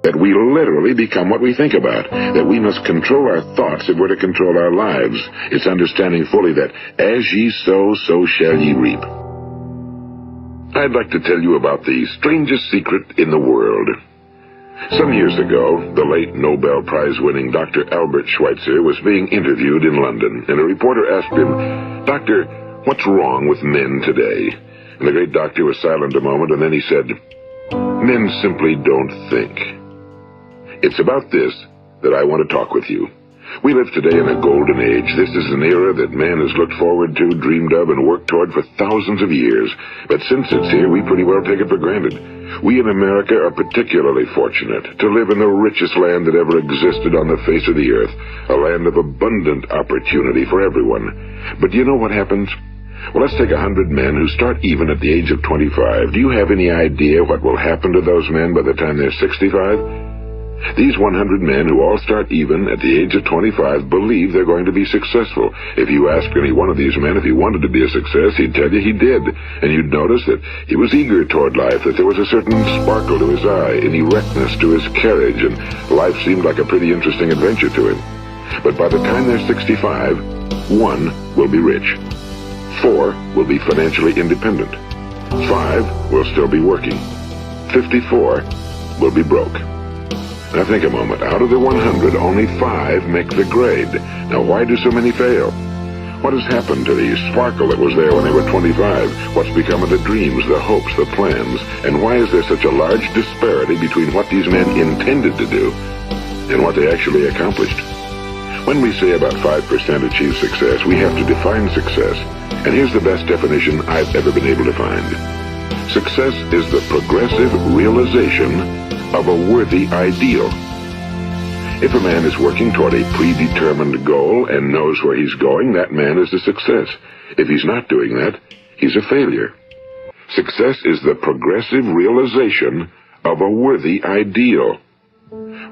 that we literally become what we think about, that we must control our thoughts if we're to control our lives. It's understanding fully that as ye sow, so shall ye reap. I'd like to tell you about the strangest secret in the world. Some years ago, the late Nobel Prize-winning Dr. Albert Schweitzer was being interviewed in London, and a reporter asked him, "Doctor, what's wrong with men today?" And the great doctor was silent a moment, and then he said, "Men simply don't think." It's about this that I want to talk with you. We live today in a golden age. This is an era that man has looked forward to, dreamed of, and worked toward for thousands of years. But since it's here, we pretty well take it for granted. We in America are particularly fortunate to live in the richest land that ever existed on the face of the earth, a land of abundant opportunity for everyone. But do you know what happens? Well, let's take 100 men who start even at the age of 25. Do you have any idea what will happen to those men by the time they're 65? These 100 men who all start even at the age of 25 believe they're going to be successful. If you asked any one of these men if he wanted to be a success, he'd tell you he did. And you'd notice that he was eager toward life, that there was a certain sparkle to his eye, an erectness to his carriage, and life seemed like a pretty interesting adventure to him. But by the time they're 65, 1 will be rich. 4 will be financially independent. 5 will still be working. 54 will be broke. Now think a moment. Out of the 100, only 5 make the grade. Now why do so many fail? What has happened to the sparkle that was there when they were 25? What's become of the dreams, the hopes, the plans? And why is there such a large disparity between what these men intended to do and what they actually accomplished? When we say about 5% achieve success, we have to define success. And here's the best definition I've ever been able to find. Success is the progressive realization of a worthy ideal. If a man is working toward a predetermined goal and knows where he's going, that man is a success. If he's not doing that, he's a failure. Success is the progressive realization of a worthy ideal.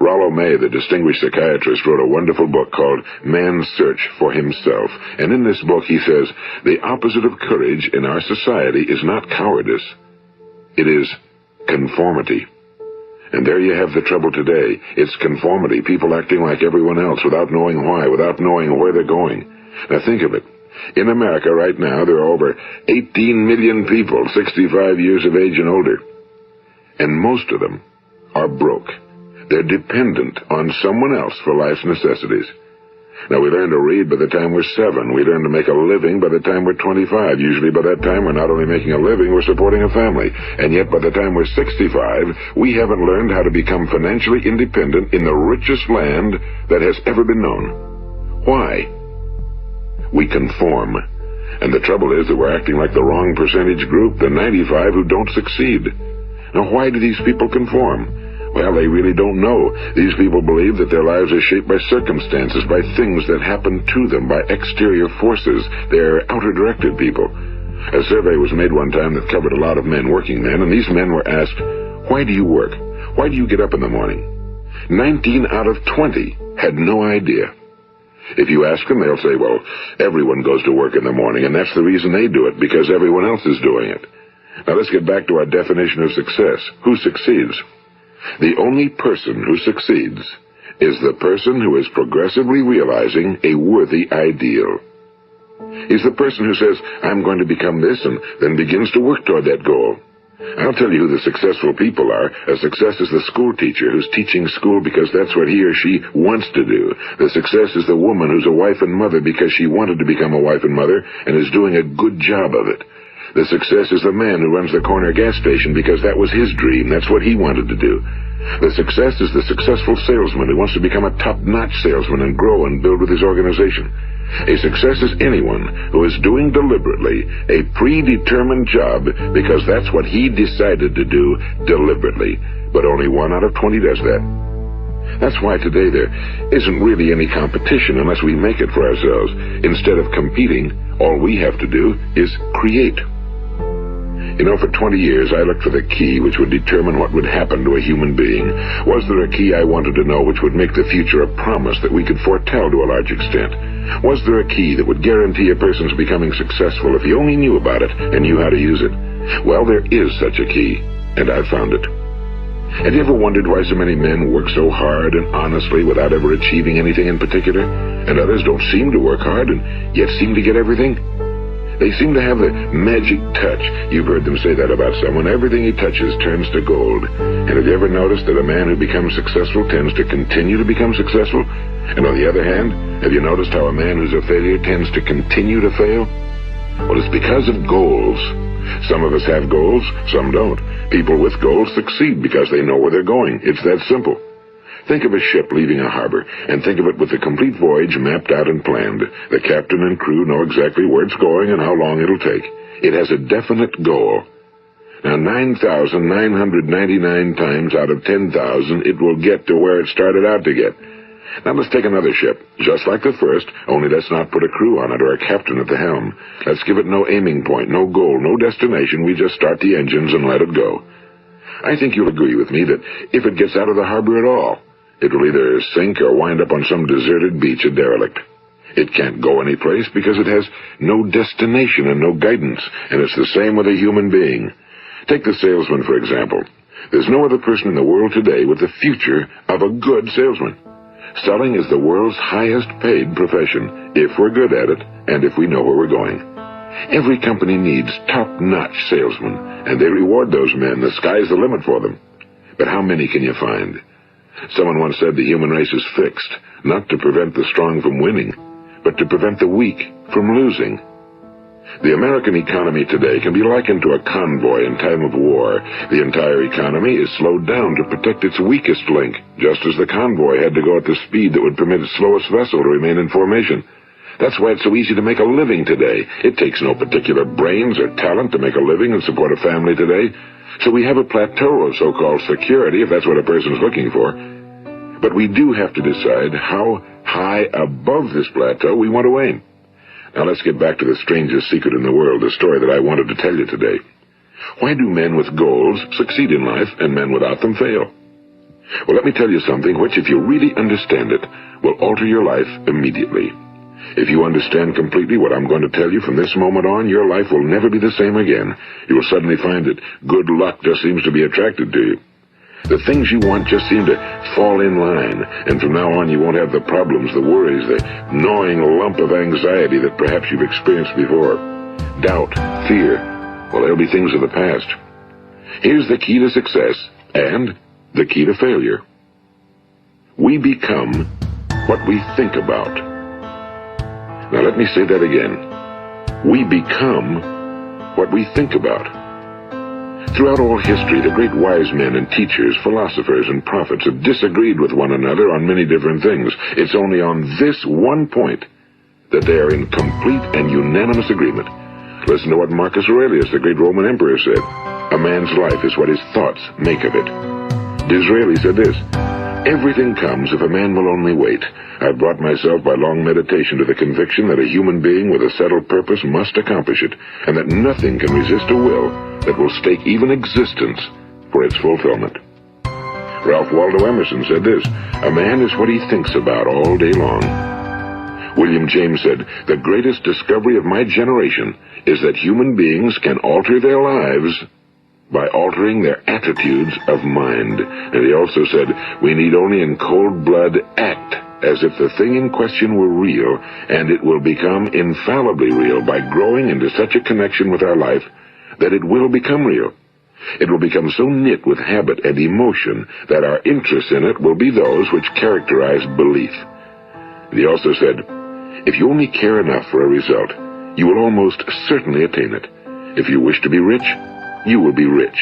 Rollo May, the distinguished psychiatrist, wrote a wonderful book called Man's Search for Himself. And in this book he says, the opposite of courage in our society is not cowardice. It is conformity. And there you have the trouble today. It's conformity, people acting like everyone else without knowing why, without knowing where they're going. Now think of it. In America right now, there are over 18 million people 65 years of age and older. And most of them are broke. They're dependent on someone else for life's necessities. Now, we learn to read by the time we're 7. We learn to make a living by the time we're 25. Usually by that time, we're not only making a living, we're supporting a family. And yet, by the time we're 65, we haven't learned how to become financially independent in the richest land that has ever been known. Why? We conform. And the trouble is that we're acting like the wrong percentage group, the 95 who don't succeed. Now, why do these people conform? Well, they really don't know. These people believe that their lives are shaped by circumstances, by things that happen to them, by exterior forces. They're outer-directed people. A survey was made one time that covered a lot of men, working men, and these men were asked, why do you work? Why do you get up in the morning? 19 out of 20 had no idea. If you ask them, they'll say, well, everyone goes to work in the morning, and that's the reason they do it, because everyone else is doing it. Now let's get back to our definition of success. Who succeeds? The only person who succeeds is the person who is progressively realizing a worthy ideal. He's the person who says, I'm going to become this, and then begins to work toward that goal. I'll tell you who the successful people are. A success is the school teacher who's teaching school because that's what he or she wants to do. The success is the woman who's a wife and mother because she wanted to become a wife and mother and is doing a good job of it. The success is the man who runs the corner gas station because that was his dream. That's what he wanted to do. The success is the successful salesman who wants to become a top-notch salesman and grow and build with his organization. A success is anyone who is doing deliberately a predetermined job because that's what he decided to do deliberately. But only 1 out of 20 does that. That's why today there isn't really any competition unless we make it for ourselves. Instead of competing, all we have to do is create. You know, for 20 years, I looked for the key which would determine what would happen to a human being. Was there a key I wanted to know which would make the future a promise that we could foretell to a large extent? Was there a key that would guarantee a person's becoming successful if he only knew about it and knew how to use it? Well, there is such a key, and I've found it. Have you ever wondered why so many men work so hard and honestly without ever achieving anything in particular, and others don't seem to work hard and yet seem to get everything? They seem to have the magic touch. You've heard them say that about someone. Everything he touches turns to gold. And have you ever noticed that a man who becomes successful tends to continue to become successful? And on the other hand, have you noticed how a man who's a failure tends to continue to fail? Well, it's because of goals. Some of us have goals, some don't. People with goals succeed because they know where they're going. It's that simple. Think of a ship leaving a harbor, and think of it with the complete voyage mapped out and planned. The captain and crew know exactly where it's going and how long it'll take. It has a definite goal. Now, 9,999 times out of 10,000, it will get to where it started out to get. Now let's take another ship, just like the first, only let's not put a crew on it or a captain at the helm. Let's give it no aiming point, no goal, no destination. We just start the engines and let it go. I think you'll agree with me that if it gets out of the harbor at all, it will either sink or wind up on some deserted beach, a derelict. It can't go anyplace because it has no destination and no guidance, and it's the same with a human being. Take the salesman, for example. There's no other person in the world today with the future of a good salesman. Selling is the world's highest paid profession, if we're good at it, and if we know where we're going. Every company needs top-notch salesmen, and they reward those men. The sky's the limit for them. But how many can you find? Someone once said the human race is fixed, not to prevent the strong from winning, but to prevent the weak from losing. The American economy today can be likened to a convoy in time of war. The entire economy is slowed down to protect its weakest link, just as the convoy had to go at the speed that would permit its slowest vessel to remain in formation. That's why it's so easy to make a living today. It takes no particular brains or talent to make a living and support a family today. So we have a plateau of so-called security, if that's what a person's looking for. But we do have to decide how high above this plateau we want to aim. Now let's get back to the strangest secret in the world, the story that I wanted to tell you today. Why do men with goals succeed in life and men without them fail? Well, let me tell you something which, if you really understand it, will alter your life immediately. If you understand completely what I'm going to tell you from this moment on, your life will never be the same again. You will suddenly find that good luck just seems to be attracted to you. The things you want just seem to fall in line, and from now on you won't have the problems, the worries, the gnawing lump of anxiety that perhaps you've experienced before. Doubt, fear, well, they'll be things of the past. Here's the key to success and the key to failure. We become what we think about. Now let me say that again. We become what we think about. Throughout all history, the great wise men and teachers, philosophers and prophets have disagreed with one another on many different things. It's only on this one point that they are in complete and unanimous agreement. Listen to what Marcus Aurelius, the great Roman emperor, said. A man's life is what his thoughts make of it. Disraeli said this, everything comes if a man will only wait. I've brought myself by long meditation to the conviction that a human being with a settled purpose must accomplish it, and that nothing can resist a will that will stake even existence for its fulfillment. Ralph Waldo Emerson said this, a man is what he thinks about all day long. William James said, the greatest discovery of my generation is that human beings can alter their lives by altering their attitudes of mind. And he also said, we need only in cold blood act as if the thing in question were real, and it will become infallibly real by growing into such a connection with our life that it will become real. It will become so knit with habit and emotion that our interests in it will be those which characterize belief. And he also said, if you only care enough for a result, you will almost certainly attain it. If you wish to be rich, you will be rich.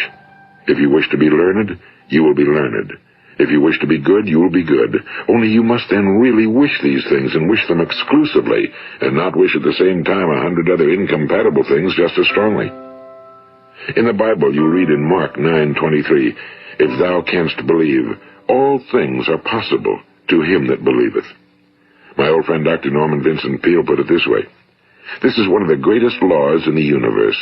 If you wish to be learned, you will be learned. If you wish to be good, you will be good. Only you must then really wish these things and wish them exclusively, and not wish at the same time 100 other incompatible things just as strongly. In the Bible you read in Mark 9:23, if thou canst believe, all things are possible to him that believeth. My old friend Dr. Norman Vincent Peale put it this way, this is one of the greatest laws in the universe.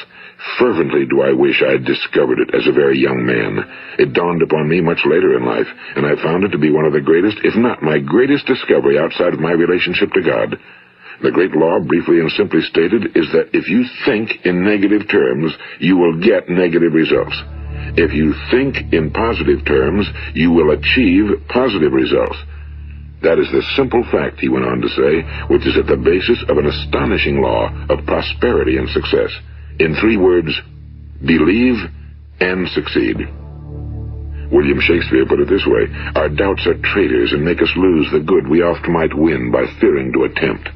Fervently do I wish I had discovered it as a very young man. It dawned upon me much later in life, and I found it to be one of the greatest, if not my greatest discovery outside of my relationship to God. The great law, briefly and simply stated, is that if you think in negative terms, you will get negative results. If you think in positive terms, you will achieve positive results. That is the simple fact, he went on to say, which is at the basis of an astonishing law of prosperity and success. In 3 words, believe and succeed. William Shakespeare put it this way: our doubts are traitors and make us lose the good we oft might win by fearing to attempt.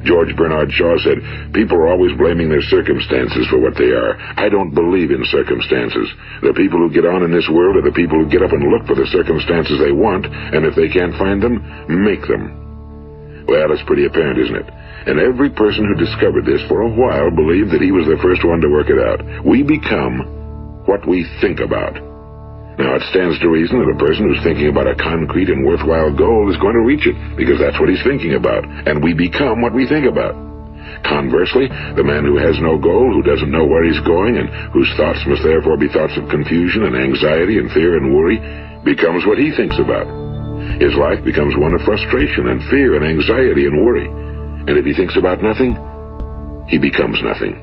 George Bernard Shaw said, people are always blaming their circumstances for what they are. I don't believe in circumstances. The people who get on in this world are the people who get up and look for the circumstances they want, and if they can't find them, make them. Well, it's pretty apparent, isn't it? And every person who discovered this for a while believed that he was the first one to work it out. We become what we think about. Now, it stands to reason that a person who's thinking about a concrete and worthwhile goal is going to reach it, because that's what he's thinking about, and we become what we think about. Conversely, the man who has no goal, who doesn't know where he's going, and whose thoughts must therefore be thoughts of confusion and anxiety and fear and worry, becomes what he thinks about. His life becomes one of frustration and fear and anxiety and worry. And if he thinks about nothing, he becomes nothing.